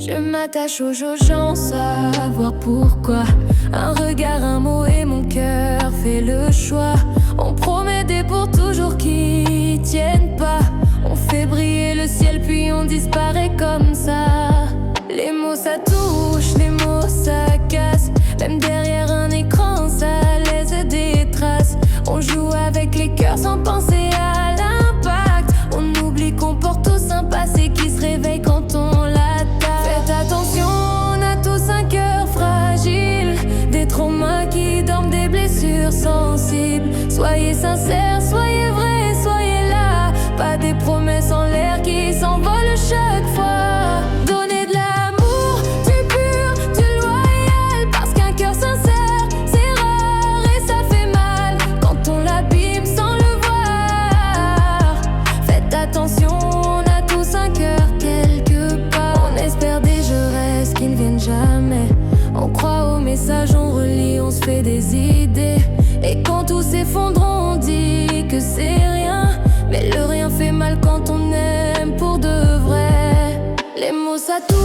Je m'attache aux gens, savoir pourquoi. Un regard, un mot et mon cœur fait le choix. On promet des pour toujours qui tiennent pas. On fait briller le ciel puis on disparaît comme ça. Les mots ça touche, les mots ça casse. Même derrière un écran ça laisse des traces. On joue avec les cœurs sans penser à l'impact. On oublie qu'on porte tous un passé qui se réveille quand on l'attaque. Faites attention, on a tous un cœur fragile. Des traumas qui dorment, des blessures sensibles. Soyez sincères, soyez vrais, soyez là. Pas des promesses en l'air qui s'envolent chaque fois. Donnez de l'amour, du pur, du loyal. Parce qu'un cœur sincère, c'est rare et ça fait mal quand on l'abîme sans le voir. Faites attention, on a tous un cœur quelque part. On espère des je reste qui ne viennent jamais. On croit aux messages, on relit, on se fait des idées. Et quand tout s'effondre, on dit que c'est rien. Mais le rien fait mal quand on aime pour de vrai. Les mots ça touche.